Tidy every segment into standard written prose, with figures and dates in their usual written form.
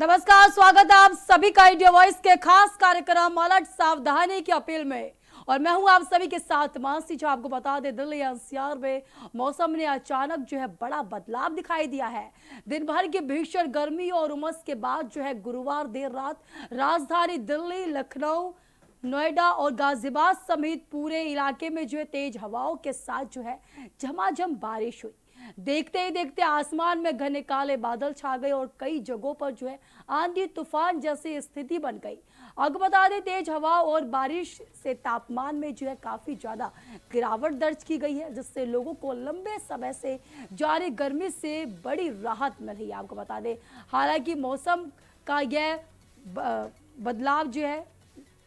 नमस्कार, स्वागत है आप सभी का इंडिया वॉइस के खास कार्यक्रम अलर्ट सावधानी की अपील में। और मैं हूं आप सभी के साथ मानसी। जो आपको बता दें, दिल्ली एनसीआर में मौसम ने अचानक बड़ा बदलाव दिखाई दिया है। दिन भर की भीषण गर्मी और उमस के बाद गुरुवार देर रात राजधानी दिल्ली, लखनऊ, नोएडा और गाजियाबाद समेत पूरे इलाके में तेज हवाओं के साथ झमाझम बारिश हुई। देखते ही देखते आसमान में घने काले बादल छा गए और कई जगहों पर आंधी तूफान जैसी स्थिति बन गई। आपको बता दें, तेज हवा और बारिश से तापमान में काफी ज्यादा गिरावट दर्ज की गई है, जिससे लोगों को लंबे समय से जारी गर्मी से बड़ी राहत मिल रही है। आपको बता दें, हालांकि मौसम का यह बदलाव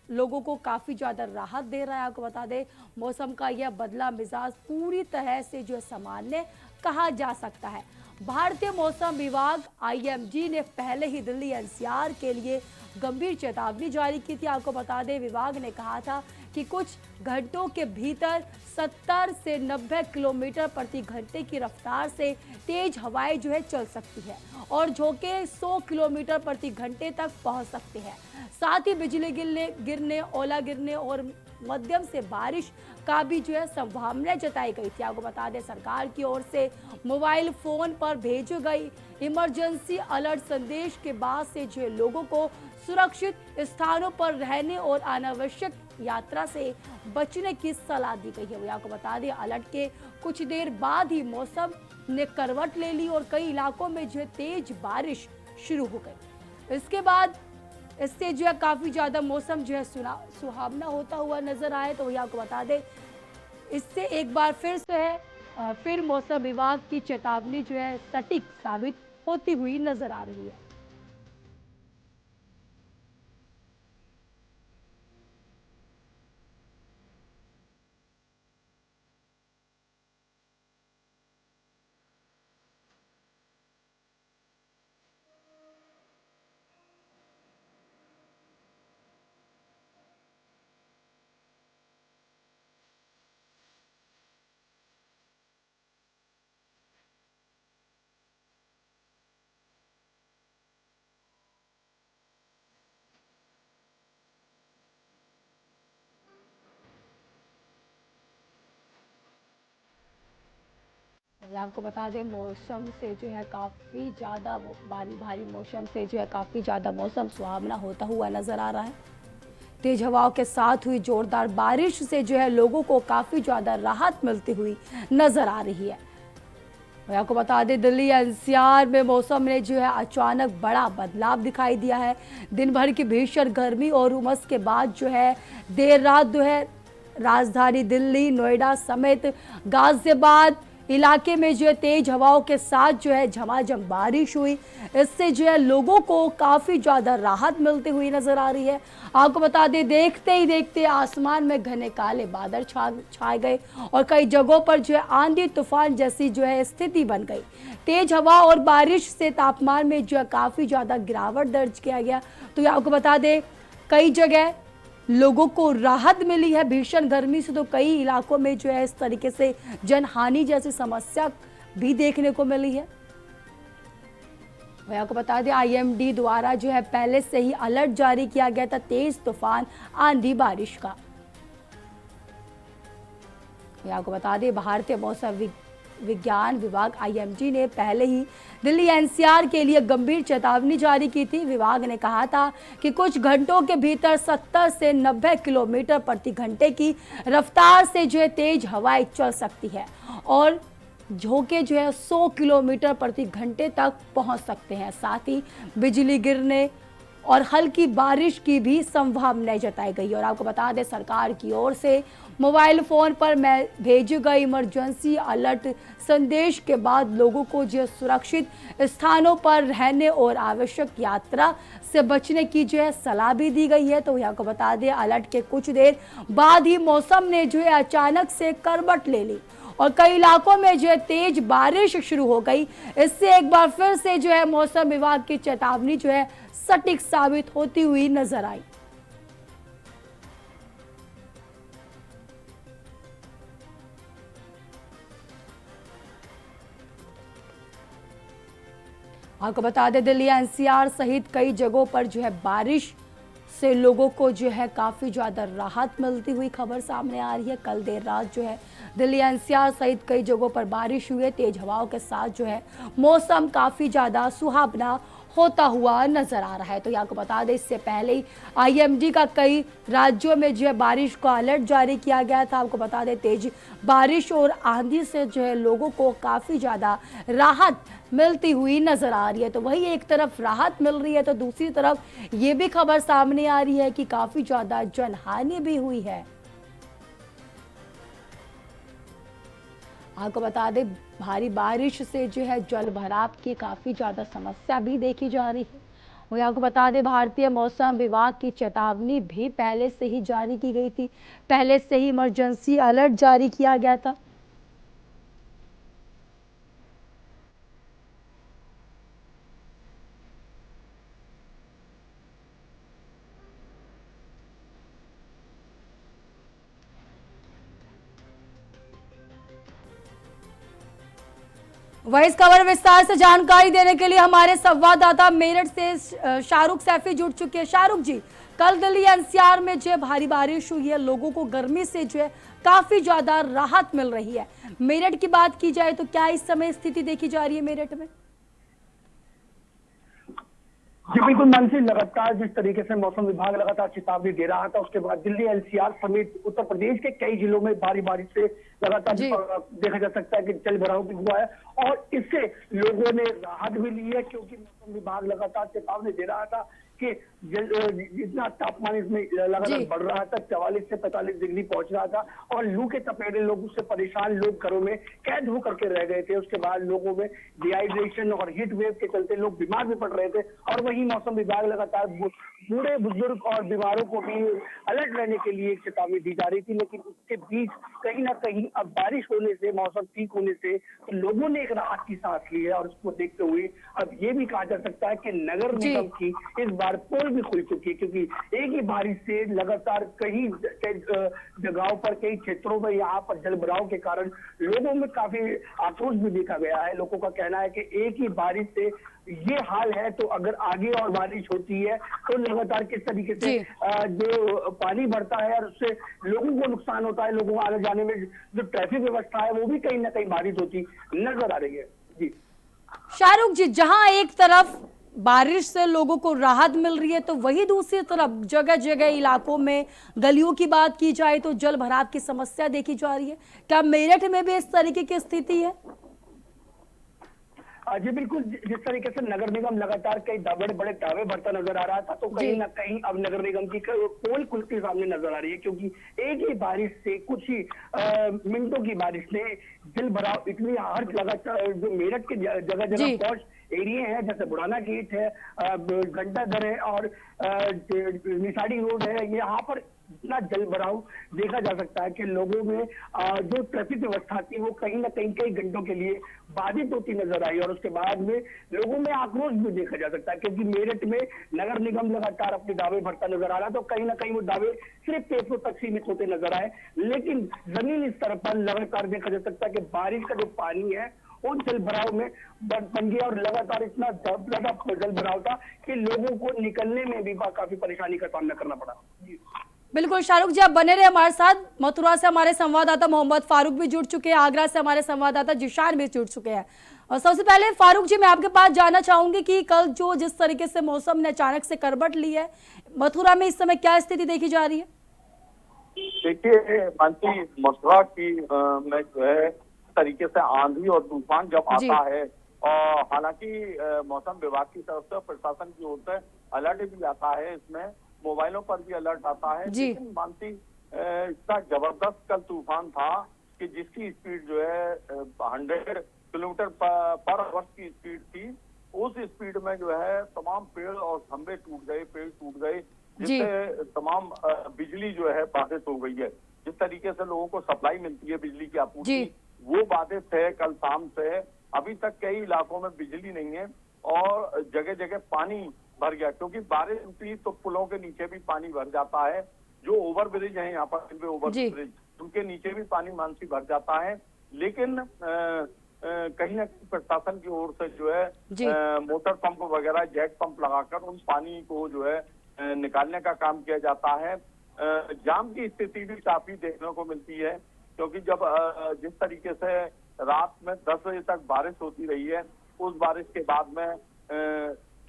लोगों को काफी ज्यादा राहत दे रहा है। आपको बता दें, मौसम का यह बदला मिजाज पूरी तरह से सामान्य कहा जा सकता है। भारतीय मौसम विभाग आईएमडी ने पहले ही दिल्ली एनसीआर के लिए गंभीर चेतावनी जारी की थी। आपको बता दें, विभाग ने कहा था कि कुछ घंटों के भीतर 70 से 90 किलोमीटर प्रति घंटे की रफ्तार से तेज हवाएं चल सकती है और झोंके 100 किलोमीटर प्रति घंटे तक पहुंच सकते हैं। साथ ही बिजली गिरने, ओला गिरने और मध्यम से बारिश का भी संभावना जताई गई थी। आपको बता दें, सरकार की ओर से मोबाइल फोन पर भेजी गई इमरजेंसी अलर्ट संदेश के बाद से लोगों को सुरक्षित स्थानों पर रहने और अनावश्यक यात्रा से बचने की सलाह दी गई है। आपको बता दें, अलर्ट के कुछ देर बाद ही मौसम ने करवट ले ली और कई इलाकों में तेज बारिश शुरू हो गई। इसके बाद इससे काफी ज्यादा मौसम सुहावना होता हुआ नजर आए। तो वही आपको बता दें, इससे एक बार फिर फिर मौसम विभाग की चेतावनी सटीक साबित होती हुई नजर आ रही है। आपको बता दें, मौसम से काफी ज्यादा भारी भारी मौसम से काफी ज्यादा मौसम सुहावना होता हुआ नजर आ रहा है। तेज हवाओं के साथ हुई जोरदार बारिश से लोगों को काफी ज्यादा राहत मिलती हुई नजर आ रही है। मैं आपको बता दें, दिल्ली एनसीआर में मौसम ने अचानक बड़ा बदलाव दिखाई दिया है। दिन भर की भीषण गर्मी और उमस के बाद देर रात राजधानी दिल्ली, नोएडा समेत गाजियाबाद इलाके में तेज हवाओं के साथ झमाझम बारिश हुई। इससे लोगों को काफी ज्यादा राहत मिलती हुई नजर आ रही है। आपको बता दें, देखते ही देखते आसमान में घने काले बादल छाए गए और कई जगहों पर आंधी तूफान जैसी स्थिति बन गई। तेज हवा और बारिश से तापमान में काफी ज्यादा गिरावट दर्ज किया गया। तो ये आपको बता दें, कई जगह लोगों को राहत मिली है भीषण गर्मी से। तो कई इलाकों में इस तरीके से जनहानि जैसी समस्या भी देखने को मिली है। मैं आपको बता दें, आईएमडी द्वारा पहले से ही अलर्ट जारी किया गया था तेज तूफान, आंधी, बारिश का। मैं आपको बता दें, भारतीय मौसम विज्ञान विभाग आईएमडी ने पहले ही दिल्ली एनसीआर के लिए गंभीर चेतावनी जारी की थी। विभाग ने कहा था कि कुछ घंटों के भीतर 70 से 90 किलोमीटर प्रति घंटे की रफ्तार से तेज हवाएं चल सकती है और झोंके 100 किलोमीटर प्रति घंटे तक पहुंच सकते हैं। साथ ही बिजली गिरने और हल्की बारिश की भी संभावना जताई गई। और आपको बता दें, सरकार की ओर से मोबाइल फोन पर भेजे गए इमरजेंसी अलर्ट संदेश के बाद लोगों को सुरक्षित स्थानों पर रहने और आवश्यक यात्रा से बचने की सलाह भी दी गई है। तो आपको बता दें, अलर्ट के कुछ देर बाद ही मौसम ने अचानक से करवट ले ली और कई इलाकों में तेज बारिश शुरू हो गई। इससे एक बार फिर से मौसम विभाग की चेतावनी सटीक साबित होती हुई नजर आई। आपको बता दें दिल्ली एनसीआर सहित कई जगहों पर जो है बारिश से लोगों को जो है काफ़ी ज़्यादा राहत मिलती हुई खबर सामने आ रही है। कल देर रात जो है दिल्ली एनसीआर सहित कई जगहों पर बारिश हुई है। तेज हवाओं के साथ जो है मौसम काफ़ी ज़्यादा सुहावना होता हुआ नजर आ रहा है। तो आपको बता दें इससे पहले ही आईएमडी का कई राज्यों में जो है बारिश का अलर्ट जारी किया गया था। आपको बता दें तेज बारिश और आंधी से जो है लोगों को काफ़ी ज़्यादा राहत मिलती हुई नजर आ रही है। तो वही एक तरफ राहत मिल रही है तो दूसरी तरफ ये भी खबर सामने आ रही है कि काफ़ी ज़्यादा जनहानि भी हुई है। आपको बता दें भारी बारिश से जो है जल भराव की काफ़ी ज़्यादा समस्या भी देखी जा रही है। वही आपको बता दें भारतीय मौसम विभाग की चेतावनी भी पहले से ही जारी की गई थी। पहले से ही इमरजेंसी अलर्ट जारी किया गया था। वही इस खबर विस्तार से जानकारी देने के लिए हमारे संवाददाता मेरठ से शाहरुख सैफी जुड़ चुके हैं। शाहरुख जी, कल दिल्ली एनसीआर में जो भारी बारिश हुई है, लोगों को गर्मी से जो है काफी ज्यादा राहत मिल रही है। मेरठ की बात की जाए तो क्या इस समय स्थिति देखी जा रही है मेरठ में? जी बिल्कुल मानसी, लगातार जिस तरीके से मौसम विभाग लगातार चेतावनी दे रहा था, उसके बाद दिल्ली एनसीआर समेत उत्तर प्रदेश के कई जिलों में भारी बारिश से लगातार देखा जा सकता है कि जल भराव भी हुआ है और इससे लोगों ने राहत भी ली है, क्योंकि मौसम विभाग लगातार चेतावनी दे रहा था कि जितना तापमान इसमें लगातार बढ़ रहा था, 44 से 45 डिग्री पहुंच रहा था और लू के चपेटे लोग उससे परेशान, लोग घरों में कैद होकर के रह गए थे। उसके बाद लोगों में डिहाइड्रेशन और हीट वेव के चलते लोग बीमार भी पड़ रहे थे और वही मौसम विभाग लगातार बूढ़े बुजुर्ग और बीमारों को भी अलर्ट रहने के लिए एक चेतावनी दी जा रही थी। लेकिन उसके बीच कहीं ना कहीं अब बारिश होने से, मौसम ठीक होने से तो लोगों ने एक राहत की सांस ली है और उसको देखते हुए अब ये भी कहा जा सकता है कि नगर निगम की इस बार पोल भी खुल चुकी है, क्योंकि एक ही बारिश से लगातार कई जगहों पर, कई क्षेत्रों में यहाँ पर जल भराव के कारण लोगों में काफी आक्रोश भी देखा गया है। लोगों का कहना है कि एक ही बारिश से ये हाल है तो अगर आगे और बारिश होती है तो लगातार किस तरीके से जो पानी बढ़ता है और उससे लोगों को नुकसान होता है, लोगों को आने जाने में जो ट्रैफिक व्यवस्था है वो भी कहीं ना कहीं बाधित होती नजर आ रही है। जी शाहरुख जी, जहां एक तरफ बारिश से लोगों को राहत मिल रही है तो वही दूसरी तरफ जगह जगह इलाकों में गलियों की बात की जाए तो जल भराव की समस्या देखी जा रही है। क्या मेरठ में भी इस तरीके की स्थिति है? जी बिल्कुल, जिस तरीके से नगर निगम लगातार कई बड़े बड़े दावे भरता नजर आ रहा था, तो कहीं ना कहीं अब नगर निगम की पोल खुलती सामने नजर आ रही है, क्योंकि एक ही बारिश से, कुछ ही मिनटों की बारिश ने जल भराव इतनी हर लगातार जो मेरठ के जगह जगह पहुंच एरिया है, जैसे बुढ़ाना गेट है, घंटाघर है और निशाड़ी रोड है, यहाँ पर इतना जल भराव देखा जा सकता है कि लोगों में जो ट्रैफिक व्यवस्था थी वो कहीं ना कहीं कई घंटों के लिए बाधित होती नजर आई और उसके बाद में लोगों में आक्रोश भी देखा जा सकता है, क्योंकि मेरठ में नगर निगम लगातार अपने दावे भरता नजर आ रहा है, तो कहीं ना कहीं वो दावे सिर्फ पेशों तक सीमित होते नजर आए। लेकिन जमीनी स्तर पर लगातार देखा जा सकता है कि बारिश का जो पानी है वो जल भराव में बन गया और लगातार इतना ज्यादा जल भराव था कि लोगों को निकलने में भी काफी परेशानी का सामना करना पड़ा। बिल्कुल शाहरुख जी, आप बने रहे हमारे साथ। मथुरा से हमारे संवाददाता मोहम्मद फारूक भी जुड़ चुके हैं, आगरा से हमारे संवाददाता जिशान भी जुड़ चुके हैं। और सबसे पहले फारूक जी, मैं आपके पास जानना चाहूंगी कि कल जो जिस तरीके से मौसम ने अचानक से करवट ली है, मथुरा में इस समय क्या स्थिति देखी जा रही है? देखिए मानसी, मथुरा की में जो है तरीके से आंधी और तूफान जब आता है, और हालांकि मौसम विभाग की तरफ से, प्रशासन की ओर से अलर्ट भी आता है, इसमें मोबाइलों पर भी अलर्ट आता है, लेकिन मानसी इतना जबरदस्त कल तूफान था कि जिसकी स्पीड जो है 100 किलोमीटर पर आवर की स्पीड थी। उस स्पीड में जो है तमाम पेड़ और खंभे टूट गए, पेड़ टूट गए, जिससे तमाम बिजली जो है बाधित हो गई है। जिस तरीके से लोगों को सप्लाई मिलती है बिजली की आपूर्ति, वो बाधित है कल शाम से। अभी तक कई इलाकों में बिजली नहीं है और जगह जगह पानी भर गया, क्योंकि बारिश होती तो पुलों के नीचे भी पानी भर जाता है। जो ओवर ब्रिज है यहाँ पर, रेलवे ओवर ब्रिज, उनके नीचे भी पानी मानसी भर जाता है। लेकिन कहीं ना कहीं प्रशासन की ओर से जो है जी। मोटर पंप वगैरह जेट पंप लगाकर उन पानी को जो है निकालने का काम किया जाता है। जाम की स्थिति भी काफी देखने को मिलती है, क्योंकि जब जिस तरीके से रात में 10 बजे तक बारिश होती रही है, उस बारिश के बाद में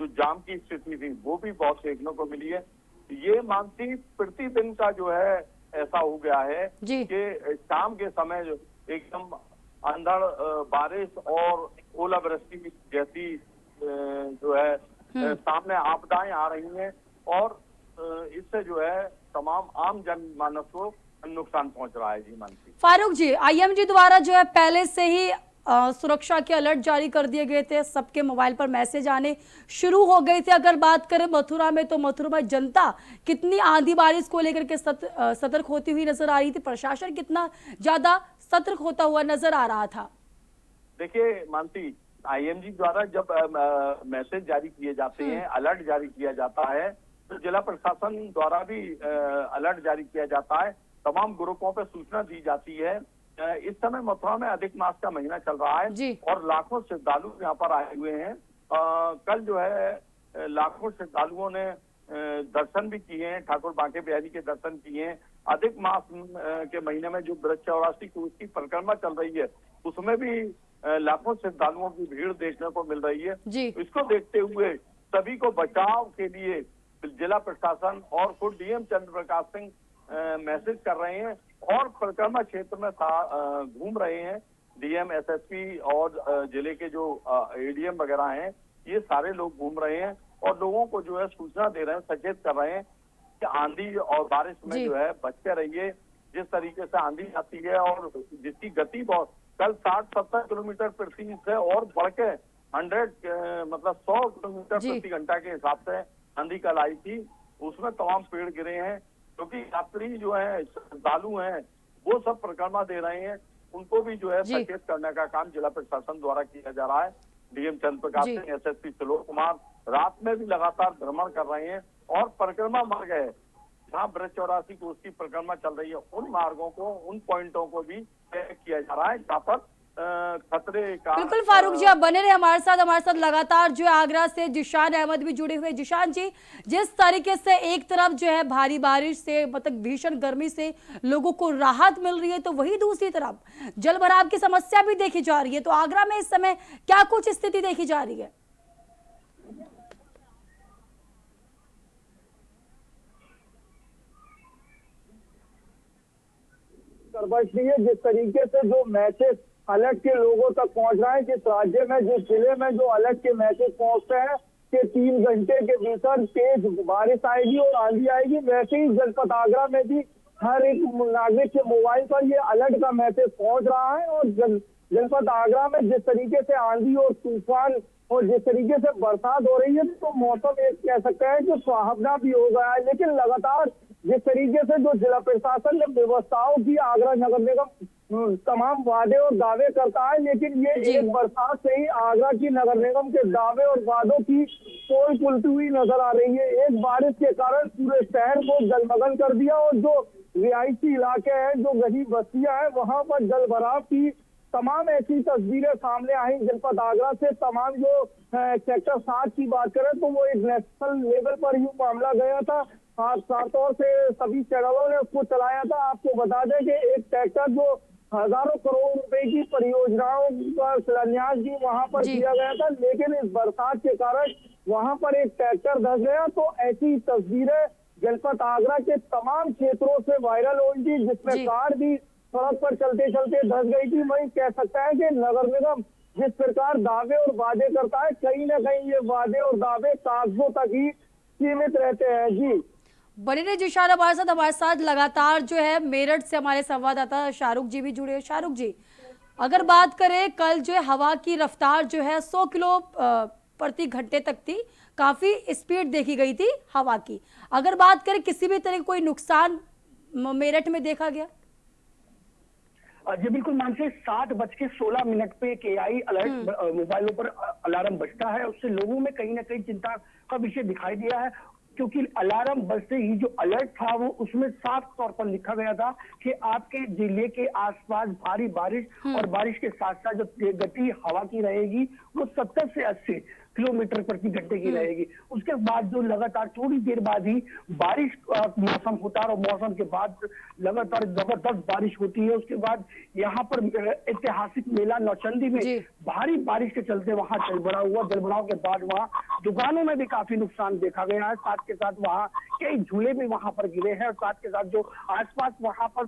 जो जाम की स्थिति थी वो भी बहुत देखने को मिली है। ये मानसी प्रतिदिन का जो है ऐसा हो गया है जी। कि शाम के समय जो एकदम अंधड़ बारिश और ओलावृष्टि जैसी जो है सामने आपदाएं आ रही हैं, और इससे जो है तमाम आम जनमानस को नुकसान पहुंच रहा है। जी मानसी। फारूक जी, आईएमडी द्वारा जो है पहले से ही सुरक्षा के अलर्ट जारी कर दिए गए थे, सबके मोबाइल पर मैसेज आने शुरू हो गए थे। अगर बात करें मथुरा में, तो मथुरा में जनता कितनी आंधी बारिश को लेकर के सतर्क होती हुई नजर आ रही थी, प्रशासन कितना ज्यादा सतर्क होता हुआ नजर आ रहा था? देखिए मानसी, आईएमजी द्वारा जब मैसेज जारी किए जाते हैं, अलर्ट जारी किया जाता है, तो जिला प्रशासन द्वारा भी अलर्ट जारी किया जाता है, तमाम ग्रुपों पर सूचना दी जाती है। इस समय मथुरा में अधिक मास का महीना चल रहा है और लाखों श्रद्धालु यहाँ पर आए हुए हैं। कल जो है लाखों श्रद्धालुओं ने दर्शन भी किए हैं, ठाकुर बांके बिहारी के दर्शन किए हैं। अधिक मास के महीने में जो ब्रज चौरासी की उसकी परिक्रमा चल रही है, उसमें भी लाखों श्रद्धालुओं की भीड़ देखने को मिल रही है। इसको देखते हुए सभी को बचाव के लिए जिला प्रशासन और खुद डीएम चंद्र प्रकाश सिंह मैसेज कर रहे हैं और परिक्रमा क्षेत्र में घूम रहे हैं। डीएम, एसएसपी और जिले के जो एडीएम वगैरह हैं, ये सारे लोग घूम रहे हैं और लोगों को जो है सूचना दे रहे हैं, सचेत कर रहे हैं कि आंधी और बारिश में जो है बच के रहिए। जिस तरीके से आंधी आती है और जिसकी गति बहुत, कल 60-70 किलोमीटर प्रति से और बढ़ के 100 किलोमीटर प्रति घंटा के हिसाब से आंधी कल आई थी। उसमें तमाम पेड़ गिरे हैं, क्योंकि यात्री जो है, श्रद्धालु हैं, वो सब परिक्रमा दे रहे हैं। उनको भी जो है सचेत करने का काम जिला प्रशासन द्वारा किया जा रहा है। डीएम चंद्र प्रकाश सिंह, एसएसपी त्रिलोक कुमार रात में भी लगातार भ्रमण कर रहे हैं और परिक्रमा मार्ग है जहाँ ब्रज चौरासी को उसकी परिक्रमा चल रही है, उन मार्गों को, उन पॉइंटों को भी चेक किया जा रहा है जहाँ पर खतरे का। बिल्कुल फारूक जी, आप बने रहे हमारे साथ लगातार जो है आगरा से जिशान अहमद भी जुड़े हुए। जिशान जी, जिस तरीके से एक तरफ जो है भारी बारिश से, मतलब भीषण गर्मी से लोगों को राहत मिल रही है, तो वही दूसरी तरफ जल भराव की समस्या भी देखी जा रही है, तो आगरा में इस समय क्या कुछ स्थिति देखी जा रही है? जिस तरीके से जो मैसेज अलर्ट के लोगों तक पहुंच रहा है, जिस राज्य में, जिस जिले में जो अलर्ट के मैसेज पहुंचते हैं कि 3 घंटे के भीतर तेज बारिश आएगी और आंधी आएगी, वैसे ही जनपद आगरा में भी हर एक नागरिक के मोबाइल पर ये अलर्ट का मैसेज पहुंच रहा है। और जनपद आगरा में जिस तरीके से आंधी और तूफान और जिस तरीके से बरसात हो रही है, तो मौसम एक कह सकते हैं कि सुहावना भी हो गया है। लेकिन लगातार जिस तरीके से जो जिला प्रशासन ने व्यवस्थाओं की आगरा नगर निगम तमाम वादे और दावे करता है, लेकिन ये एक बरसात से ही आगरा की नगर निगम के दावे और वादों की पोल खुलती हुई नजर आ रही है। एक बारिश के कारण पूरे शहर को जलमग्न कर दिया और जो रिहायशी इलाके हैं, जो गरीब बस्तियां हैं, वहां पर जल भराव की तमाम ऐसी तस्वीरें सामने आई जनपद आगरा से। तमाम जो सेक्टर 7 की बात करें तो वो एक नेशनल लेवल पर ही मामला गया था। खास तौर से सभी चैनलों ने उसको चलाया था। आपको बता दें कि एक ट्रैक्टर जो हजारों करोड़ रुपए की परियोजनाओं का शिलान्यास भी वहां पर किया गया था, लेकिन इस बरसात के कारण वहां पर एक ट्रैक्टर धंस गया। तो ऐसी तस्वीरें जनपद आगरा के तमाम क्षेत्रों से वायरल हुई थी, जिसमें कार भी सड़क पर चलते चलते धंस गई थी। वही कह सकता है कि नगर निगम जिस प्रकार दावे और वादे करता है, कहीं ना कहीं ये वादे और दावे कागजों तक ही सीमित रहते हैं। जी बने रहे जिशान हमारे साथ लगातार जो है मेरठ से हमारे संवाददाता शाहरुख जी भी जुड़े हैं। शाहरुख जी, अगर बात करें, कल जो है हवा की रफ्तार जो है 100 किलो प्रति घंटे तक थी, काफी स्पीड देखी गई थी हवा की। अगर बात करें किसी भी तरह कोई नुकसान मेरठ में देखा गया? जी बिल्कुल मानसी, 7:16 पे एक AI अलर्ट मोबाइलों पर अलार्म बजता है। उससे लोगों में कहीं ना कहीं चिंता का विषय दिखाई दिया है। क्योंकि अलार्म बजते ही जो अलर्ट था वो उसमें साफ तौर पर लिखा गया था कि आपके जिले के आसपास भारी बारिश और बारिश के साथ साथ जो गति हवा की रहेगी वो 70 से 80 किलोमीटर प्रति घंटे की रहेगी। उसके बाद जो लगातार थोड़ी देर बाद ही बारिश मौसम होता है और मौसम के बाद लगातार जबरदस्त बारिश होती है। उसके बाद यहाँ पर ऐतिहासिक मेला नौचंदी में भारी बारिश के चलते वहां जलभराव के बाद वहां दुकानों में भी काफी नुकसान देखा गया है। साथ के साथ वहां कई झूले भी वहां पर गिरे हैं और साथ के साथ जो आसपास वहां पर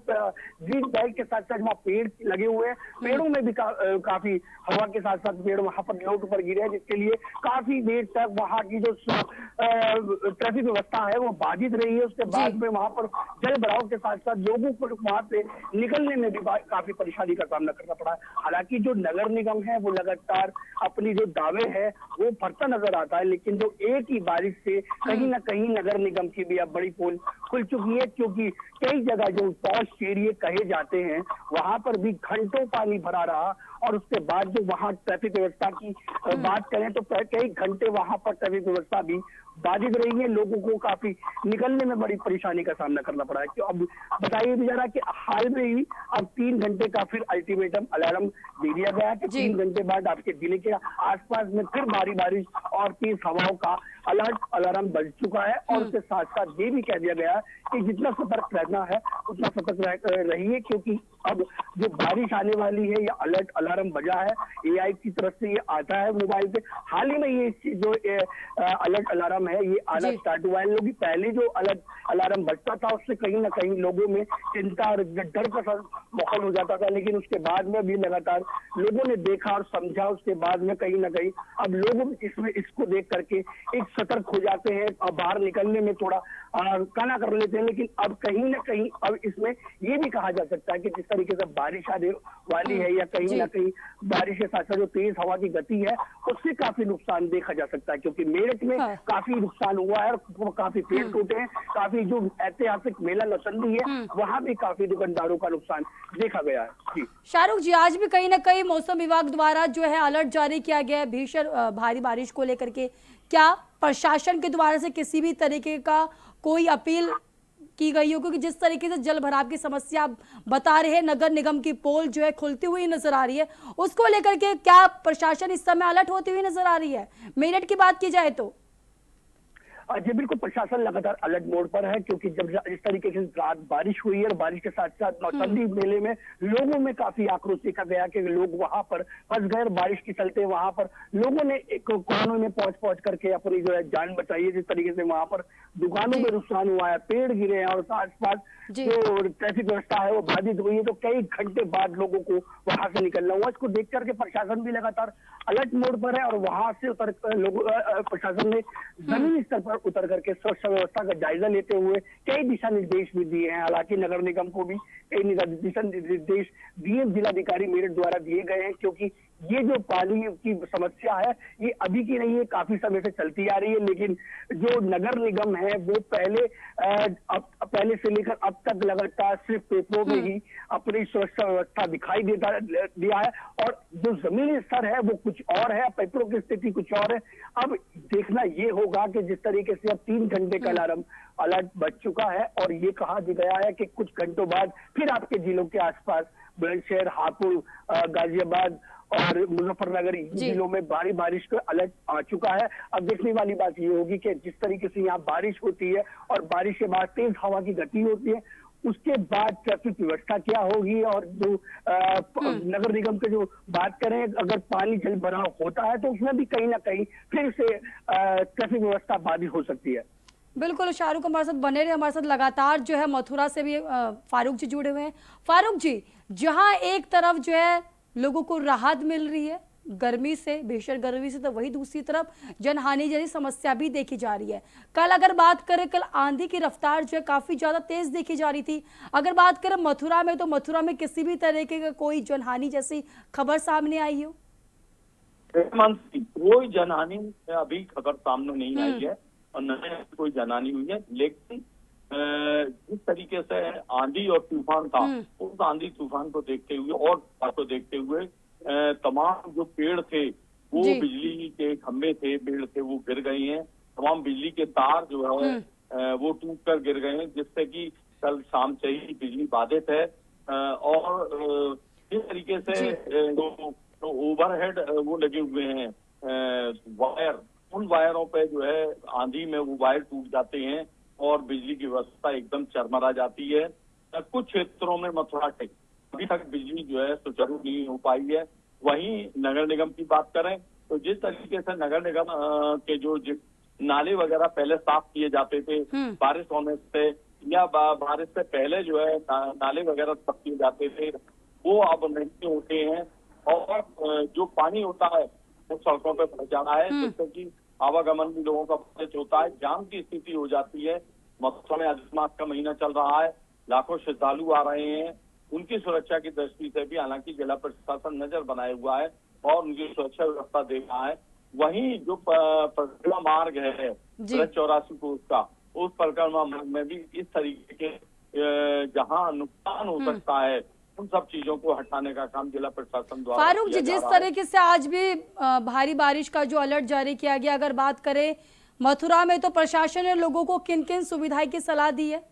ग्रीन बेल्ट के साथ साथ वहां पेड़ लगे हुए हैं, पेड़ों में भी काफी हवा के साथ साथ पेड़ वहां पर लोट पर गिरे हैं, जिसके लिए काफी देर तक वहां की जो ट्रैफिक व्यवस्था है वो बाधित रही है। उसके बाद में वहां पर जल भराव के साथ साथ लोगों को वहां से निकलने में भी काफी परेशानी का सामना करना पड़ा है। हालांकि जो नगर निगम है वो लगातार अपनी जो दावे है वो भरता नजर आता है, लेकिन जो एक ही बारिश से कहीं ना कहीं नगर निगम की भी अब बड़ी पोल खुल चुकी है, क्योंकि कई जगह जो पॉश एरिया कहे जाते हैं वहां पर भी घंटों पानी भरा रहा और उसके बाद जो वहां ट्रैफिक व्यवस्था की बात करें तो कई घंटे वहां पर ट्रैफिक व्यवस्था भी बाधित रही है। लोगों को काफी निकलने में बड़ी परेशानी का सामना करना पड़ा है। अब बताइए भी जरा कि हाल में ही अब 3 घंटे का फिर अल्टीमेटम अलार्म दे दिया गया है कि 3 घंटे बाद आपके जिले के आसपास में फिर भारी बारिश और तेज हवाओं का अलार्म बज चुका है और उसके साथ साथ ये भी कह दिया गया है कि जितना सतर्क रहना है उतना सतर्क रहिए, क्योंकि अब जो बारिश आने वाली है या अलार्म बजा है एआई की तरफ से ये आता है मोबाइल पे। हाल ही में ये जो अलर्ट अलार्म है ये आना स्टार्ट हुआ है। लोग पहले जो अलर्ट अलार्म बजता था उससे कहीं ना कहीं लोगों में चिंता और डर का माहौल हो जाता था, लेकिन उसके बाद में भी लगातार लोगों ने देखा और समझा। उसके बाद में कहीं ना कहीं अब लोग इसको देख करके एक सतर्क हो जाते हैं और बाहर निकलने में थोड़ा काना कर लेते हैं। लेकिन अब कहीं ना कहीं अब इसमें ये भी कहा जा सकता है कि जिस तरीके से बारिश आने वाली है या कहीं ना कहीं बारिश के साथ साथ जो तेज हवा की गति है उससे काफी नुकसान देखा जा सकता है, क्योंकि मेरठ में काफी नुकसान हुआ है और काफी पेड़ टूटे हैं। काफी जो ऐतिहासिक मेला नौचंदी है वहां भी काफी दुकानदारों का नुकसान देखा गया है। जी शाहरुख जी, आज भी कहीं ना कहीं मौसम विभाग द्वारा जो है अलर्ट जारी किया गया है भीषण भारी बारिश को लेकर के। क्या प्रशासन के द्वारा से किसी भी तरीके का कोई अपील की गई हो? क्योंकि जिस तरीके से जल भराव की समस्या आप बता रहे हैं, नगर निगम की पोल जो है खुलती हुई नजर आ रही है, उसको लेकर के क्या प्रशासन इस समय अलर्ट होती हुई नजर आ रही है? मेरठ की बात की जाए तो जी बिल्कुल, प्रशासन लगातार अलर्ट मोड पर है, क्योंकि जब जिस तरीके से रात बारिश हुई है और बारिश के साथ साथ नौचंदी मेले में लोगों में काफी आक्रोश देखा गया कि लोग वहां पर फंस गए। बारिश के चलते वहां पर लोगों ने कोनों में पहुंच करके अपनी जो है जान बचाई है। जिस तरीके से वहां पर दुकानों में नुकसान हुआ है, पेड़ गिरे हैं और आसपास जो ट्रैफिक व्यवस्था है वो बाधित हुई है, तो कई घंटे बाद लोगों को वहां से निकलना हुआ। इसको देख करके प्रशासन भी लगातार अलर्ट मोड पर है और वहां से प्रशासन ने जमीनी स्तर पर उतर करके सुरक्षा व्यवस्था का जायजा लेते हुए कई दिशा निर्देश भी दिए हैं। हालांकि नगर निगम को भी कई दिशा निर्देश डीएम जिलाधिकारी मेरठ द्वारा दिए गए हैं, क्योंकि ये जो पानी की समस्या है ये अभी की नहीं है, काफी समय से चलती आ रही है। लेकिन जो नगर निगम है वो पहले से लेकर अब तक लगातार सिर्फ पेपरों में ही अपनी सुरक्षा व्यवस्था दिखाई दिया है और जो जमीनी स्तर है वो कुछ और है, पेपरों की स्थिति कुछ और है। अब देखना ये होगा कि जिस तरीके से अब 3 घंटे का अलर्ट बच चुका है और ये कहा गया है कि कुछ घंटों बाद फिर आपके जिलों के आसपास बुलंदशहर, हापुड़, गाजियाबाद और मुजफ्फरनगर जिलों में भारी बारिश का अलर्ट आ चुका है। अब देखने वाली बात ये होगी कि जिस तरीके से यहाँ बारिश होती है और बारिश के बाद तेज हवा की गति होती है, उसके बाद ट्रैफिक व्यवस्था क्या होगी और जो नगर निगम के जो बात करें अगर पानी जल भराव होता है तो उसमें भी कहीं ना कहीं फिर से ट्रैफिक व्यवस्था बाधित हो सकती है। बिल्कुल, शाहरुख हमारे साथ बने रहे, हमारे साथ लगातार जो है मथुरा से भी फारूक जी जुड़े हुए हैं। फारूक जी, जहां एक तरफ जो है लोगों को राहत मिल रही है गर्मी से, भीषण गर्मी से, तो वही दूसरी तरफ जनहानि जैसी समस्या भी देखी जा रही है। कल अगर बात करें, कल आंधी की रफ्तार जो है काफी ज्यादा तेज देखी जा रही थी। अगर बात करें मथुरा में, तो मथुरा में किसी भी तरीके का कोई जनहानि जैसी खबर सामने आई हो? कोई जनहानि अभी खबर सामने नहीं आई है और न कोई जनहानि हुई है, लेकिन जिस तरीके से आंधी और तूफान था उस आंधी तूफान को देखते हुए और को देखते हुए तमाम जो पेड़ थे वो बिजली के खंभे थे, पेड़ थे, वो गिर गए हैं तमाम बिजली के तार जो है वो टूट कर गिर गए हैं, जिससे कि कल शाम से ही बिजली बाधित है। और इस तरीके से जो ओवरहेड वो लगे हुए हैं वायर, उन वायरों पे जो है आंधी में वो वायर टूट जाते हैं और बिजली की व्यवस्था एकदम चरमरा जाती है। कुछ क्षेत्रों में मथुरा टेक अभी तक बिजली जो है सुचारू नहीं हो पाई है। वहीं नगर निगम की बात करें तो जिस तरीके से नगर निगम के जो नाले वगैरह पहले साफ किए जाते थे बारिश होने से या बारिश से पहले जो है नाले वगैरह साफ किए जाते थे, वो अब नहीं होते हैं और जो पानी होता है वो सड़कों पे भर जा रहा है, जिससे कि आवागमन भी लोगों का बाधित होता है, जाम की स्थिति हो जाती है। मथुरा में अधिक मास का महीना चल रहा है, लाखों श्रद्धालु आ रहे हैं। उनकी सुरक्षा की दृष्टि से भी हालांकि जिला प्रशासन नजर बनाए हुआ है और उनकी सुरक्षा व्यवस्था दे रहा है। वहीं जो परिक्रमा मार्ग है 84 कोस का, उस परिक्रमा मार्ग में भी इस तरीके के जहां नुकसान हो सकता है उन सब चीजों को हटाने का काम जिला प्रशासन द्वारा फारूक जी, जिस तरीके से आज भी भारी बारिश का जो अलर्ट जारी किया गया, अगर बात करें मथुरा में, तो प्रशासन ने लोगों को किन किन सुविधाएं की सलाह दी है?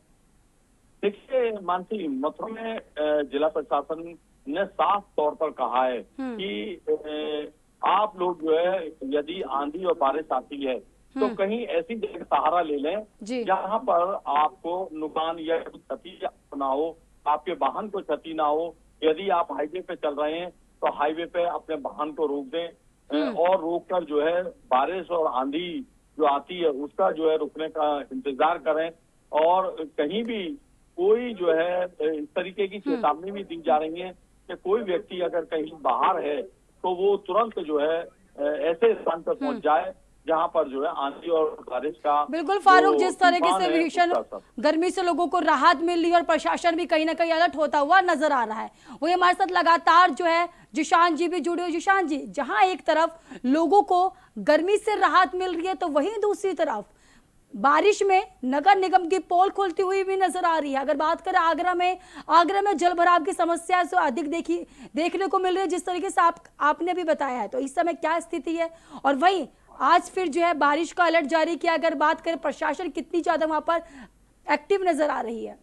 देखिए मानसी, मथुरा में जिला प्रशासन ने साफ तौर पर कहा है कि आप लोग जो है यदि आंधी और बारिश आती है तो कहीं ऐसी जगह सहारा ले लें जहां पर आपको नुकसान या क्षति ना हो, आपके वाहन को क्षति ना हो। यदि आप हाईवे पे चल रहे हैं तो हाईवे पे अपने वाहन को रोक दें और रोककर जो है बारिश और आंधी जो आती है उसका जो है रुकने का इंतजार करें। और कहीं भी कोई जो है इस तरीके की चेतावनी भी दी जा रही है कि कोई व्यक्ति अगर कहीं बाहर है तो वो तुरंत जो है ऐसे स्थान पर पहुंच जाए जहां पर जो है आंधी और बारिश का। बिल्कुल फारूक, जिस तरीके से भीषण गर्मी से लोगों को राहत मिल रही है और प्रशासन भी कहीं ना कहीं अलर्ट होता हुआ नजर आ रहा है, वही हमारे साथ लगातार जो है जिशान जी भी जुड़े हुए। जिशान जी, जहां एक तरफ लोगों को गर्मी से राहत मिल रही है तो वहीं दूसरी तरफ बारिश में नगर निगम की पोल खुलती हुई भी नजर आ रही है। अगर बात करें आगरा में जल भराव की समस्या से अधिक देखने को मिल रही है, जिस तरीके से आपने भी बताया है, तो इस समय क्या स्थिति है? और वहीं आज फिर जो है बारिश का अलर्ट जारी किया। अगर बात करें प्रशासन कितनी ज्यादा वहां पर एक्टिव नजर आ रही है?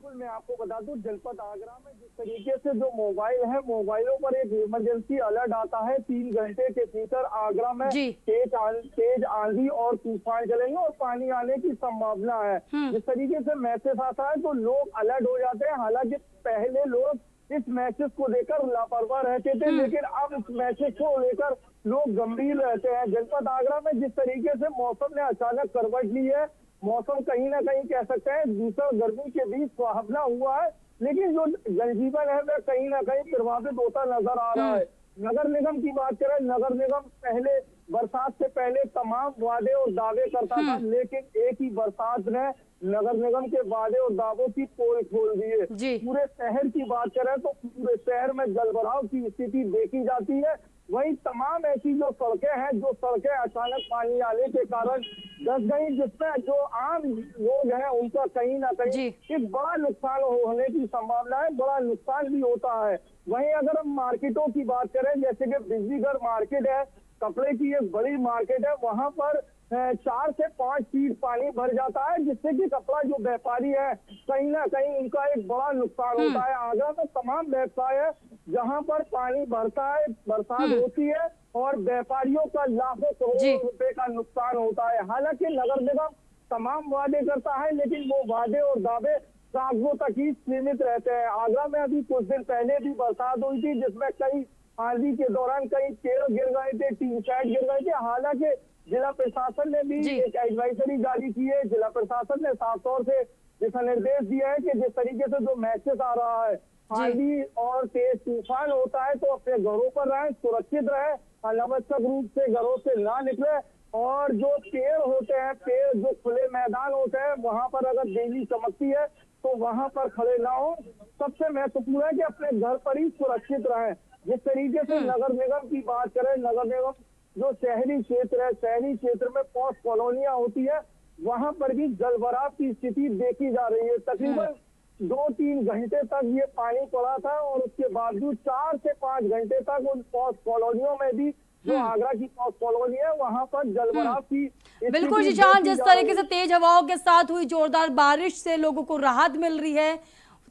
मैं आपको बता दूं, जनपद आगरा में जिस तरीके से जो मोबाइल है, मोबाइलों पर एक इमरजेंसी अलर्ट आता है 3 घंटे के भीतर आगरा में तेज आंधी और तूफान चलेंगे और पानी आने की संभावना है। जिस तरीके से मैसेज आता है तो लोग अलर्ट हो जाते हैं। हालांकि पहले लोग इस मैसेज को लेकर लापरवाह रहते थे, लेकिन अब इस मैसेज को लेकर लोग गंभीर रहते हैं। जनपद आगरा में जिस तरीके से मौसम ने अचानक करवट ली है, मौसम कहीं ना कहीं कह सकते हैं भीषण गर्मी के बीच सुहावना हुआ है, लेकिन जो जनजीवन है वह कहीं ना कहीं प्रभावित होता नजर आ रहा है। नगर निगम की बात करें, नगर निगम पहले बरसात से पहले तमाम वादे और दावे करता था, लेकिन एक ही बरसात ने नगर निगम के वादे और दावों की पोल खोल दी है। पूरे शहर की बात करें तो पूरे शहर में जलभराव की स्थिति देखी जाती है। वही तमाम ऐसी जो सड़कें हैं, जो सड़कें अचानक पानी आने के कारण धंस गई, जिसमें जो आम लोग हैं उनका कहीं ना कहीं एक बड़ा नुकसान होने की संभावना है, बड़ा नुकसान भी होता है। वहीं अगर हम मार्केटों की बात करें, जैसे कि बिजलीघर मार्केट है, कपड़े की एक बड़ी मार्केट है, वहां पर 4 से 5 फीट पानी भर जाता है, जिससे कि कपड़ा जो व्यापारी है कहीं ना कहीं उनका एक बड़ा नुकसान होता है। आगरा में तमाम व्यवसाय है जहां पर पानी भरता है, बरसात होती है और व्यापारियों का लाखों करोड़ों रुपए का नुकसान होता है। हालांकि नगर निगम तमाम वादे करता है, लेकिन वो वादे और दावे कागजों तक ही सीमित रहते हैं। आगरा में अभी कुछ दिन पहले भी बरसात हुई थी, जिसमें कई आंधी के दौरान कई पेड़ गिर गए थे, टीन शेड गिर गए थे। हालांकि जिला प्रशासन ने भी एक एडवाइजरी जारी की है। जिला प्रशासन ने साफ तौर से दिशा निर्देश दिया है कि जिस तरीके से जो मैसेज आ रहा है, आंधी और तेज तूफान होता है तो अपने घरों पर रहें, सुरक्षित रहें, अनावश्यक रूप से घरों से ना निकले। और जो पेड़ होते हैं, पेड़ जो खुले मैदान होते हैं, वहां पर अगर बिजली चमकती है तो वहां पर खड़े ना हो। सबसे महत्वपूर्ण है कि अपने घर पर ही सुरक्षित रहें। जिस तरीके से नगर निगम की बात करें, नगर निगम जो शहरी क्षेत्र है, शहरी क्षेत्र में पॉश कॉलोनियां होती है, वहां पर भी जलभराव की स्थिति देखी जा रही है। तकरीबन 2-3 घंटे तक ये पानी पड़ा था और उसके बावजूद 4 से 5 घंटे तक उन पॉश कॉलोनियों में भी जो आगरा की कॉलोनी है वहां पर जलभराव की बिल्कुल स्थिति जिशान, देखी जिस जा तरीके रही से तेज हवाओं के साथ हुई जोरदार बारिश से लोगों को राहत मिल रही है,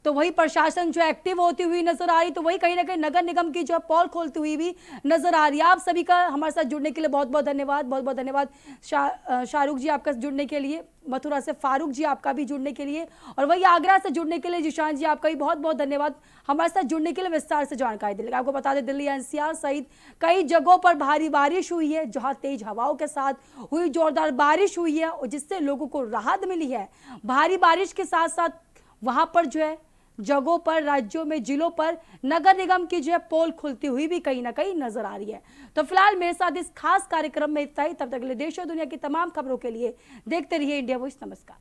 तो वही प्रशासन जो एक्टिव होती हुई नजर आ रही, तो वही कहीं ना कहीं नगर निगम की जो पोल खोलती हुई भी नजर आ रही है। आप सभी का हमारे साथ जुड़ने के लिए बहुत बहुत धन्यवाद, बहुत बहुत धन्यवाद। शाहरुख जी आपका जुड़ने के लिए, मथुरा से फारूक जी आपका भी जुड़ने के लिए, और वही आगरा से जुड़ने के लिए जिशान जी आपका भी बहुत बहुत धन्यवाद, हमारे साथ जुड़ने के लिए, विस्तार से जानकारी देने के। आपको बता दें दिल्ली एनसीआर सहित कई जगहों पर भारी बारिश हुई है, जहां तेज हवाओं के साथ हुई जोरदार बारिश हुई है और जिससे लोगों को राहत मिली है। भारी बारिश के साथ साथ वहां पर जो है जगहों पर, राज्यों में, जिलों पर नगर निगम की जो है पोल खुलती हुई भी कहीं ना कहीं नजर आ रही है। तो फिलहाल मेरे साथ इस खास कार्यक्रम में इतना ही। तब तक के लिए देश और दुनिया की तमाम खबरों के लिए देखते रहिए इंडिया वॉइस। नमस्कार।